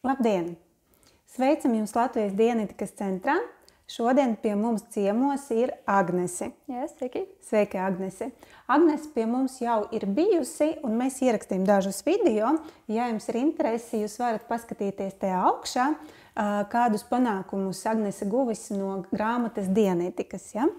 Labdien! Sveicam jums Latvijas diētikas centrā. Šodien pie mums ciemos ir Agnese. Jā, sveiki! Sveiki, Agnese! Agnese pie mums jau ir bijusi, un mēs ierakstījām dažus video. Ja jums ir interesi, jūs varat paskatīties te augšā, kādus panākumus Agnese guvis no grāmatas diētikas. Ja?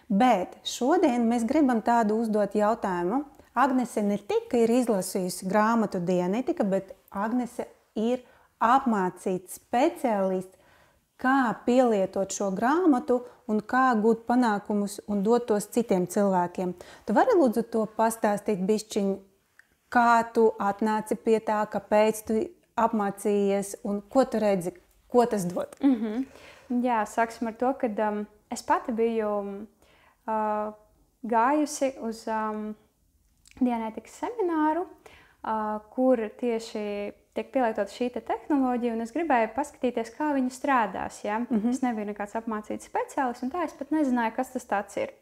Bet šodien mēs gribam tādu uzdot jautājumu. Agnese ne tikai ir izlasījusi grāmatu diētika, bet Agnese ir apmācīts speciālists, kā pielietot šo grāmatu un kā gūt panākumus un dot tos citiem cilvēkiem. Tu vari lūdzu to pastāstīt bišķiņ, kā tu atnāci pie tā, kāpēc tu apmācījies un ko tu redzi, ko tas dod? Jā, sāksim ar to, ka es pati biju gājusi uz diētikas semināru, kur tieši tiek pielietot šī tehnoloģija, un es gribēju paskatīties, kā viņa strādās. Ja? Es nebiju nekāds apmācīts speciālists, un tā es pat nezināju, kas tas tāds ir.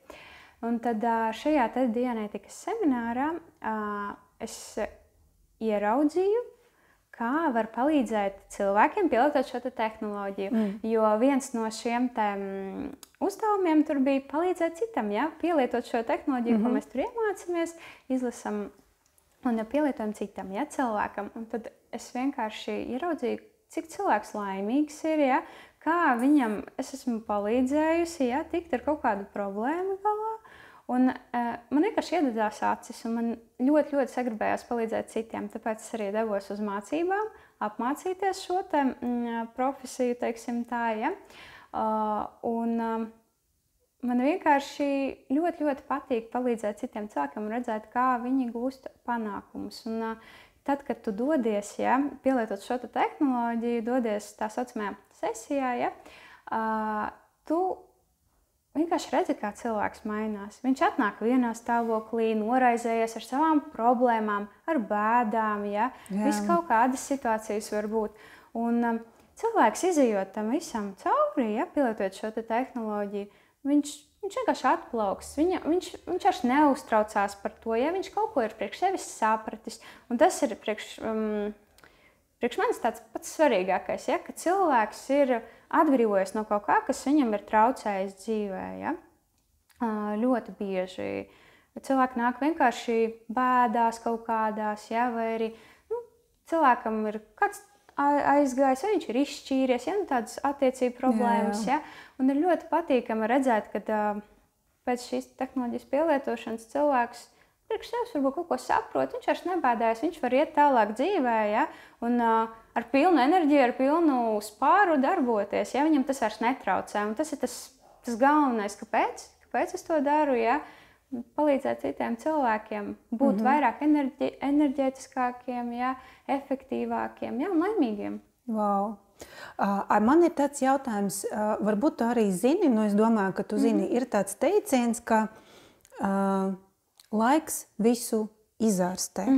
Un tad šajā diētikas seminārā es ieraudzīju, kā var palīdzēt cilvēkiem pielietot šo tehnoloģiju. Jo viens no šiem uzdevumiem tur bija palīdzēt citam, ja? Pielietot šo tehnoloģiju, ko mēs tur iemācāmies, izlasam un pielietojam citam, ja, cilvēkam. Un tad es vienkārši ieraudzīju, cik cilvēks laimīgs ir, ja, kā viņam es esmu palīdzējusi, ja, tikt ar kaut kādu problēmu galā. Un man vienkārši iededzās acis, un man ļoti, ļoti sagribējās palīdzēt citiem. Tāpēc es arī devos uz mācībām, apmācīties šo profesiju, teiksim tā, ja. Man vienkārši ļoti, ļoti patīk palīdzēt citiem cilvēkiem un redzēt, kā viņi gūst panākumus. Un tad, kad tu dodies, ja, pielietot šo tehnoloģiju, dodies tā saucamajā sesijā, ja, tu vienkārši redzi, kā cilvēks mainās. Viņš atnāk vienā stāvoklī, noraizējies ar savām problēmām, ar bēdām, ja, viss kaut kādas situācijas var būt. Un cilvēks izejot tam visam cauri, ja, pielietot šo tehnoloģiju, viņš vienkārši atplauks. Viņš vairs neuztraucās par to, ja viņš kaut ko ir priekš sevis sapratis. Un tas ir priekš manis tāds pats svarīgākais, ja, ka cilvēks ir atbrīvojies no kaut kā, kas viņam ir traucējis dzīvē. Ja. Ļoti bieži cilvēki nāk vienkārši bēdās kaut kādās, ja, vai arī cilvēkam ir kāds aizgājis, vai viņš ir izšķīries, ja, tādas attiecību problēmas. Jā. Ja, un ir ļoti patīkami redzēt, ka pēc šīs tehnoloģijas pielietošanas cilvēks priekš sevis varbūt kaut ko saprot, viņš vairs nebēdājas, viņš var iet tālāk dzīvē, ja, un ar pilnu enerģiju, ar pilnu spāru darboties, ja, viņam tas vairs netraucē. Un tas ir tas galvenais, kāpēc es to daru, ja, palīdzēt citiem cilvēkiem, būt vairāk enerģētiskākiem, ja, efektīvākiem, ja, un laimīgiem. Wow. Man ir tāds jautājums, varbūt tu arī zini, es domāju, ka tu zini, ir tāds teiciens, ka laiks visu izārstē.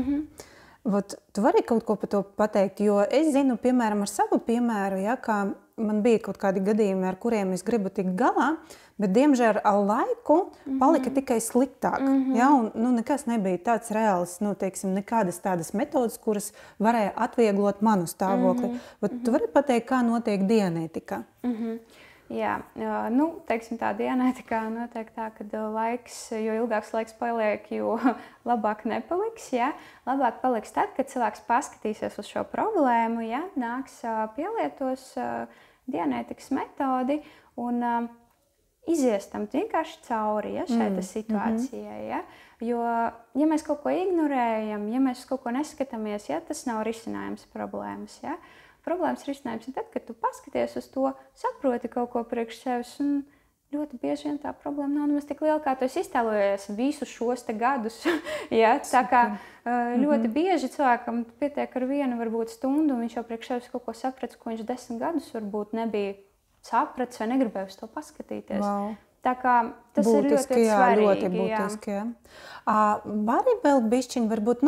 Tu vari kaut ko par to pateikt, jo es zinu, piemēram, ar savu piemēru, ja, kā man bija kaut kādi gadījumi, ar kuriem es gribu tikt galā, bet, diemžēl, ar laiku palika tikai sliktāk. Ja, un nekas nebija tāds reāls, teiksim, nekādas tādas metodas, kuras varēja atvieglot manu stāvokli. Tu vari pateikt, kā notiek diētika? Jā, teiksim tā, diētikā notiek tā, ka jo ilgāks laiks paliek, jo labāk nepaliks. Ja? Labāk paliks tad, kad cilvēks paskatīsies uz šo problēmu, ja? Nāks pielietos diētikas metodi un izies tam vienkārši cauri, ja, šai situācijai. Ja? Jo, ja mēs kaut ko ignorējam, ja mēs kaut ko neskatāmies, ja, tas nav risinājums problēmas. Ja? Problēmas risinājums ir tad, kad tu paskaties uz to, saproti kaut ko priekš sevis, un ļoti bieži vien tā problēma nav nemaz tik liela, kā tu esi iztēlojies visus šos gadus. Ja? Tā kā ļoti bieži cilvēkam pietiek ar vienu varbūt stundu, un viņš jau priekš sevis kaut ko saprats, ko viņš 10 gadus varbūt nebija sapratis vai negribēja uz to paskatīties. Wow. Tā kā tas būtiski, ir ļoti svarīgi. Ļoti būtiski, jā. Vari vēl bišķiņ, varbūt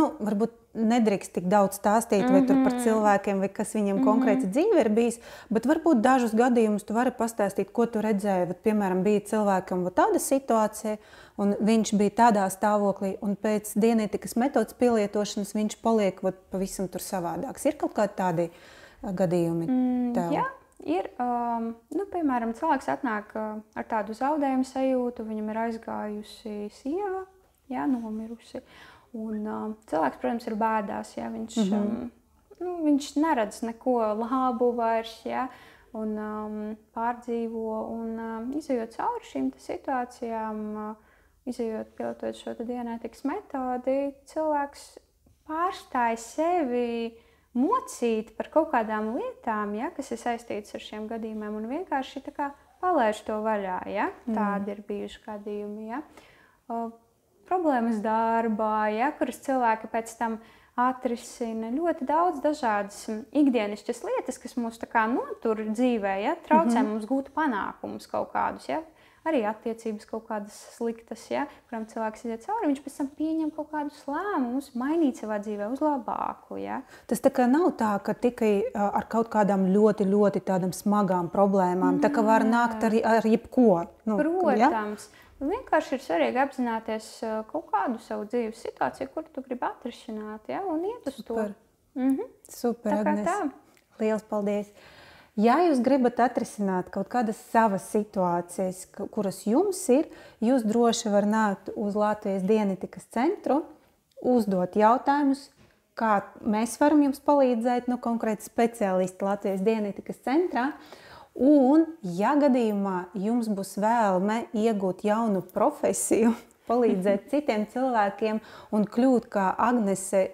nedrīkst tik daudz stāstīt vai tur par cilvēkiem, vai kas viņam konkrēti dzīve ir bijis, bet varbūt dažus gadījumus tu vari pastāstīt, ko tu redzēji. Piemēram, bija cilvēkam tāda situācija, un viņš bija tādā stāvoklī, un pēc diētikas metodas pielietošanas viņš paliek pavisam tur savādāks. Ir kaut kādi tādi gadījumi tev? Jā, ir, piemēram, cilvēks atnāk ar tādu zaudējumu sajūtu, viņam ir aizgājusi sieva, jā, nomirusi. Un cilvēks, protams, ir bēdās, jā, viņš neredz neko labu vairs, jā, un pārdzīvo, un izejot cauri šīm situācijām, izejot pielietot šo dianētikas metodi, cilvēks pārstāja sevi mocīt par kaut kādām lietām, ja, kas ir saistītas ar šiem gadījumiem, un vienkārši tā kā palaiž to vaļā, ja. Tādi ir bijuši gadījumi, ja. Problēmas darbā, ja, kuras cilvēki pēc tam atrisina ļoti daudz dažādas ikdienišķas lietas, kas mūs tā kā notur dzīvē, ja, traucē mums gūt panākumus kaut kādus, ja, arī attiecības kaut kādas sliktas, ja, kurām cilvēks iziet cauri, viņš pēc tam pieņem kaut kādus lēmumus, mainīt savā dzīvē uz labāku, ja. Tas tā kā nav tā, ka tikai ar kaut kādām ļoti, ļoti tādām smagām problēmām, tā kā var nākt ar jebko. Protams. Ja? Vienkārši ir svarīgi apzināties kaut kādu savu dzīves situāciju, kur tu gribi atrisināt, ja, un iet uz to. Super, Agnes. Tā. Liels paldies. Ja jūs gribat atrisināt kaut kādas savas situācijas, kuras jums ir, jūs droši var nākt uz Latvijas Dianētikas centru, uzdot jautājumus, kā mēs varam jums palīdzēt, konkrēti speciālisti Latvijas Dianētikas centrā. Un, ja gadījumā jums būs vēlme iegūt jaunu profesiju, palīdzēt citiem cilvēkiem un kļūt kā Agnese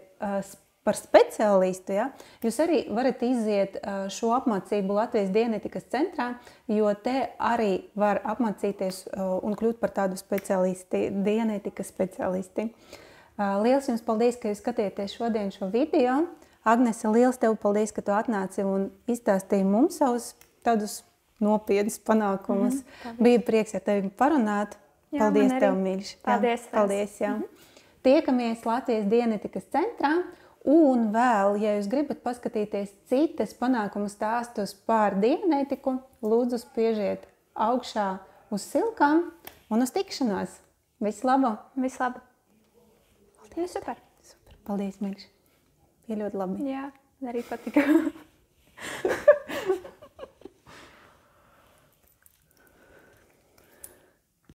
par speciālistu, ja, jūs arī varat iziet šo apmācību Latvijas Dianētikas centrā, jo te arī var apmācīties un kļūt par tādu speciālisti, dianētikas speciālisti. Liels jums paldies, ka jūs skatījāties šodien šo video. Agnese, liels tev paldies, ka tu atnāci un izstāstīji mums savus tādus nopietnus panākumus. Bija prieks ar tevi parunāt. Jā, paldies tev, mīļš. Paldies. Jā. Tiekamies Latvijas Dianētikas centrā. Un vēl, ja jūs gribat paskatīties citas panākumu stāstus par dianētiku, lūdzu spiežiet augšā uz silkām un uz tikšanos. Visu labu! Visu labu! Paldies, super! Paldies, mīļš! Bija ļoti labi. Jā, arī patika.